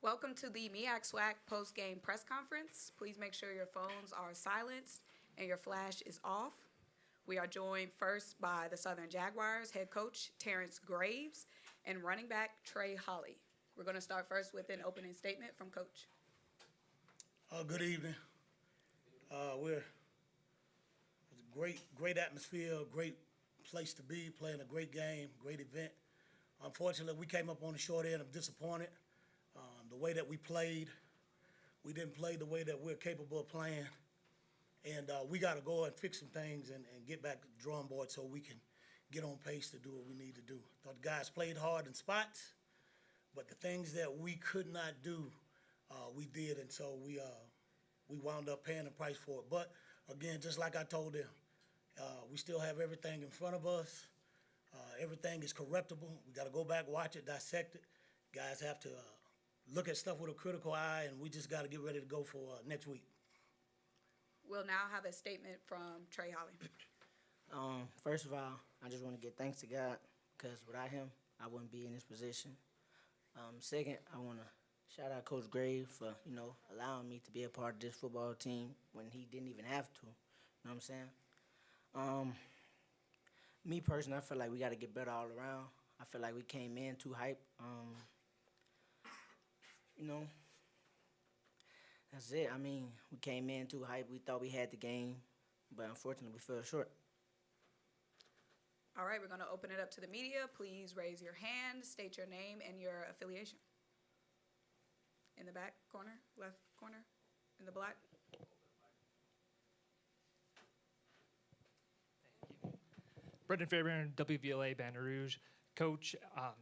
Welcome to the MEAC SWAC post-game press conference. Please make sure your phones are silenced and your flash is off. We are joined first by the Southern Jaguars head coach Terrance and running back Trey Holly. We're going to start first with an opening statement from Coach. Good evening. We're great atmosphere, great place to be, playing a great game, great event. Unfortunately, we came up on the short end. I'm disappointed. The way that we played, we didn't play the way that we're capable of playing. And we got to go and fix some things and get back to the drawing board so we can get on pace to do what we need to do. I thought the guys played hard in spots, but the things that we could not do, we did, and so we wound up paying the price for it. But, again, just like I told them, we still have everything in front of us. Everything is correctable. We got to go back, watch it, dissect it. Guys have to look at stuff with a critical eye, and we just got to get ready to go for next week. We'll now have a statement from Trey Holly. First of all, I just want to give thanks to God because without him, I wouldn't be in this position. Second, I want to shout out Coach Grave for, allowing me to be a part of this football team when he didn't even have to. You know what I'm saying? Me personally, I feel like we got to get better all around. I feel like we came in too hype. That's it. I mean, we came in too hype. We thought we had the game, but unfortunately, we fell short. All right, we're going to open it up to the media. Please raise your hand, state your name and your affiliation. In the back corner, left corner, in the black. Brendan Fairbairn, WVLA Baton Rouge. Coach,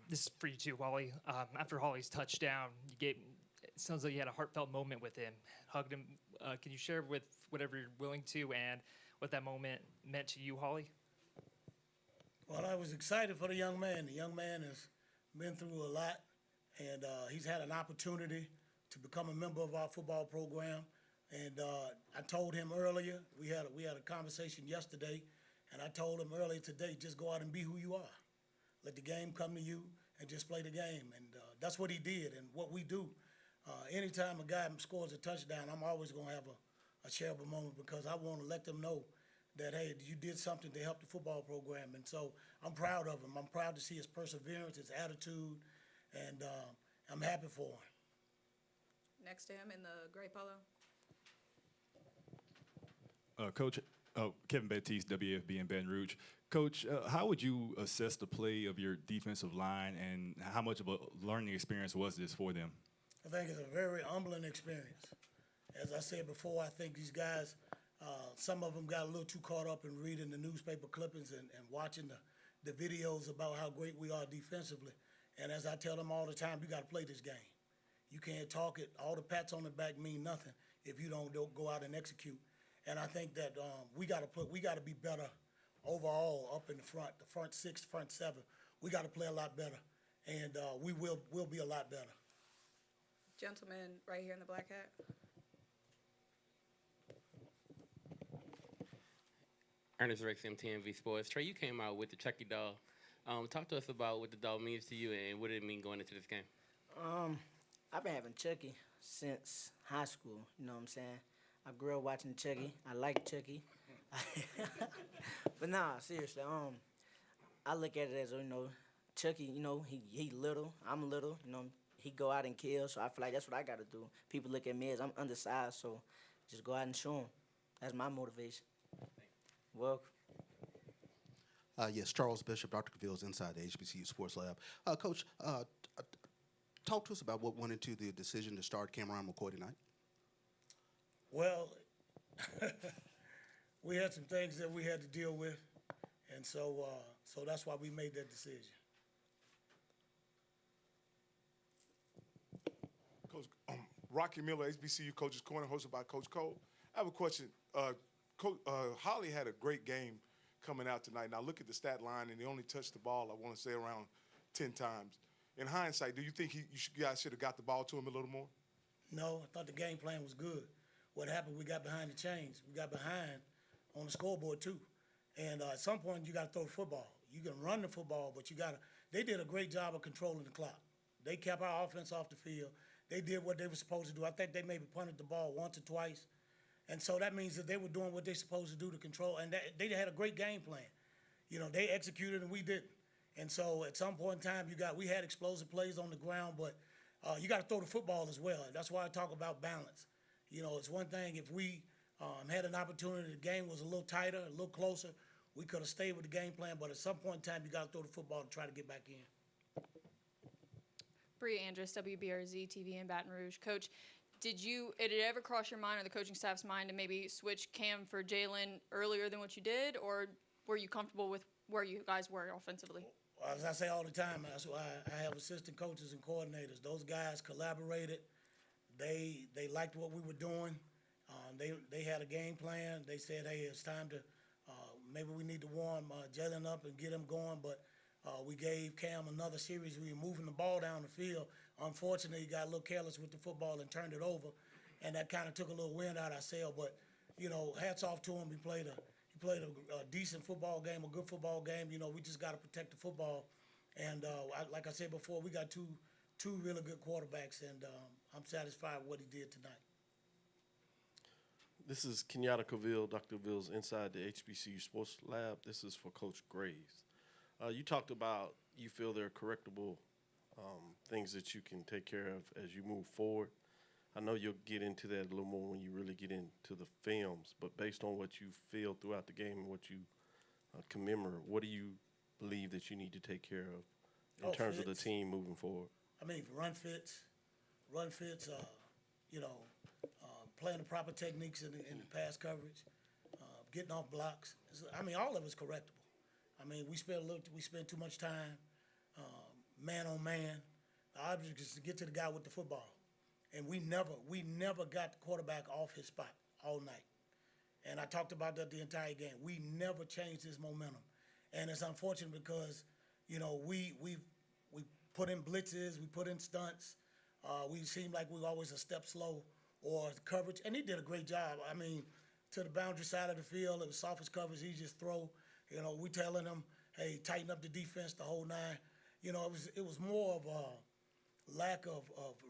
this is for you too, Holly. After Holly's touchdown, it sounds like you had a heartfelt moment with him, hugged him. Can you share with whatever you're willing to and what that moment meant to you, Holly? Well, I was excited for the young man. The young man has been through a lot, and he's had an opportunity to become a member of our football program. And I told him earlier, we had a conversation yesterday, and I told him earlier today, just go out and be who you are. Let the game come to you and just play the game. And that's what he did and what we do. Anytime a guy scores a touchdown, I'm always going to have a shareable moment because I want to let them know that, hey, you did something to help the football program. And so I'm proud of him. I'm proud to see his perseverance, his attitude, and I'm happy for him. Next to him in the gray polo. Coach, Kevin Baptiste, WFB in Baton Rouge. Coach, how would you assess the play of your defensive line, and how much of a learning experience was this for them? I think it's a very humbling experience. As I said before, I think these guys, some of them got a little too caught up in reading the newspaper clippings and watching the videos about how great we are defensively. And as I tell them all the time, you got to play this game. You can't talk it. All the pats on the back mean nothing if you don't go out and execute. And I think that we got to be better overall up in the front six, front seven. We got to play a lot better, and we'll be a lot better. Gentleman right here in the black hat. Ernest Rex, MTMV Sports. Trey, you came out with the Chucky doll. Talk to us about what the doll means to you and what it mean going into this game. I've been having Chucky since high school, you know what I'm saying? I grew up watching Chucky. I like Chucky. But nah, seriously, I look at it as, Chucky, he little, I'm little, he go out and kill, so I feel like that's what I got to do. People look at me as I'm undersized, so just go out and show them. That's my motivation. Welcome. Yes, Charles Bishop, Dr. Cavill's inside the HBCU Sports Lab. Coach, talk to us about what went into the decision to start Cameron McCoy tonight. Well, we had some things that we had to deal with, and so that's why we made that decision. Coach Rocky Miller, HBCU Coaches Corner, hosted by Coach Cole. I have a question. Coach Holly had a great game coming out tonight. Now look at the stat line, and he only touched the ball, I want to say, around 10 times. In hindsight, do you think you guys should have got the ball to him a little more? No, I thought the game plan was good. What happened, we got behind the chains. We got behind on the scoreboard, too. And at some point, you got to throw the football. You can run the football, but you got to – they did a great job of controlling the clock. They kept our offense off the field. they did what they were supposed to do. I think they maybe punted the ball once or twice. And so that means that they were doing what they're supposed to do to control, and they had a great game plan. You know, they executed and we didn't. And so at some point in time, we had explosive plays on the ground, but you got to throw the football as well. That's why I talk about balance. You know, it's one thing if we had an opportunity, the game was a little tighter, a little closer, we could have stayed with the game plan, but at some point in time, you got to throw the football to try to get back in. Bria Andrus, WBRZ TV in Baton Rouge. Coach, did it ever cross your mind or the coaching staff's mind to maybe switch Cam for Jalen earlier than what you did, or were you comfortable with where you guys were offensively? As I say all the time, that's why I have assistant coaches and coordinators. Those guys collaborated. They liked what we were doing. They had a game plan. They said, hey, it's time to maybe we need to warm Jalen up and get him going. But we gave Cam another series. We were moving the ball down the field. Unfortunately, he got a little careless with the football and turned it over, and that kind of took a little wind out of our sail. But you know, hats off to him. He played a decent football game, a good football game. You know, we just got to protect the football. And like I said before, we got two really good quarterbacks, and I'm satisfied with what he did tonight. This is Kenyatta Cavill, Dr. Cavill's Inside the HBCU Sports Lab. This is for Coach Graves. You talked about you feel there are correctable things that you can take care of as you move forward. I know you'll get into that a little more when you really get into the films, but based on what you feel throughout the game and what you commemorate, what do you believe that you need to take care of in terms of the team moving forward? I mean, run fits, playing the proper techniques in the pass coverage, getting off blocks. I mean, all of it's correctable. I mean, we spend too much time man on man. The object is to get to the guy with the football. And we never got the quarterback off his spot all night. And I talked about that the entire game. We never changed his momentum. And it's unfortunate because, you know, we put in blitzes, we put in stunts. We seem like we're always a step slow or coverage. And he did a great job. I mean, to the boundary side of the field, it was softest coverage, easiest throw. You know, we telling him, hey, tighten up the defense the whole nine. You know, it was more of a lack of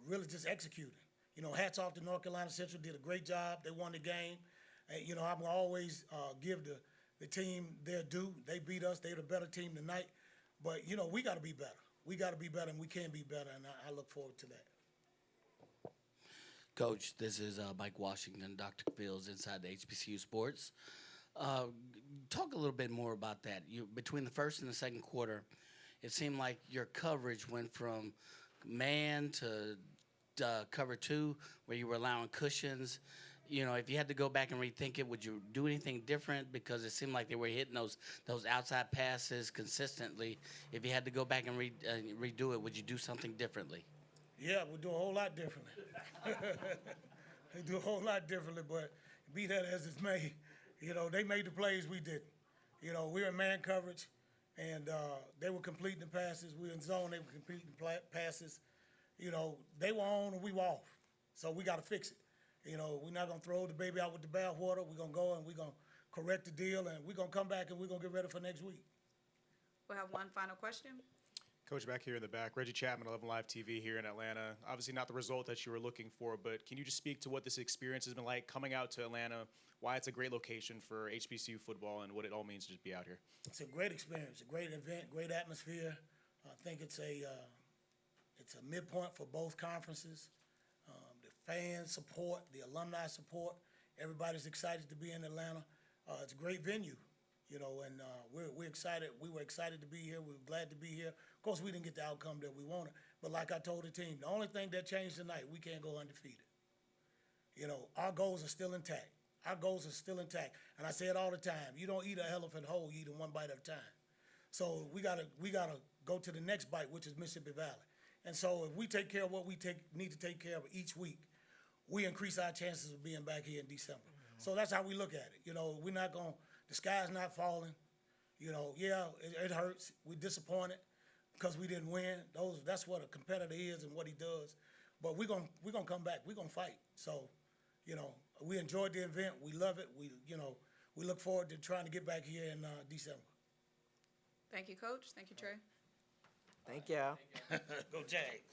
really just executing. You know, hats off to North Carolina Central, did a great job. They won the game. And, you know, I'm going to always give the team their due. They beat us. They're the better team tonight. But, you know, we got to be better. We got to be better, and we can be better, and I look forward to that. Coach, this is Mike Washington, Dr. Cavill's Inside the HBCU Sports. Talk a little bit more about that. Between the first and the second quarter, it seemed like your coverage went from man to cover two, where you were allowing cushions. You know, if you had to go back and rethink it, would you do anything different? Because it seemed like they were hitting those outside passes consistently. If you had to go back and redo it, would you do something differently? Yeah, we'll do a whole lot differently. They do a whole lot differently, but be that as it may, you know, they made the plays, we didn't. You know, we were in man coverage, and they were completing the passes. We were in zone, they were completing passes. You know, they were on and we were off. So we got to fix it. You know, we're not going to throw the baby out with the bathwater. We're going to go and we're going to correct the deal, and we're going to come back and we're going to get ready for next week. We'll have one final question. Coach, back here in the back, Reggie Chapman, 11 Live TV here in Atlanta. Obviously not the result that you were looking for, but can you just speak to what this experience has been like coming out to Atlanta, why it's a great location for HBCU football, and what it all means to just be out here? It's a great experience, a great event, great atmosphere. I think it's a midpoint for both conferences. The fans support, the alumni support. Everybody's excited to be in Atlanta. It's a great venue. You know, and we're excited. We were excited to be here. We were glad to be here. Of course, we didn't get the outcome that we wanted. But like I told the team, the only thing that changed tonight, we can't go undefeated. You know, our goals are still intact. Our goals are still intact. And I say it all the time. You don't eat an elephant whole, you eat it one bite at a time. So we gotta go to the next bite, which is Mississippi Valley. And so if we take care of what we need to take care of each week, we increase our chances of being back here in December. Mm-hmm. So that's how we look at it. You know, we're not going to, the sky's not falling. You know, yeah, it hurts. We're disappointed because we didn't win. That's what a competitor is and what he does. But we're gonna come back. We're gonna fight. So, you know, we enjoyed the event. We love it. We look forward to trying to get back here in December. Thank you, Coach. Thank you, Trey. Thank y'all. Go Jags.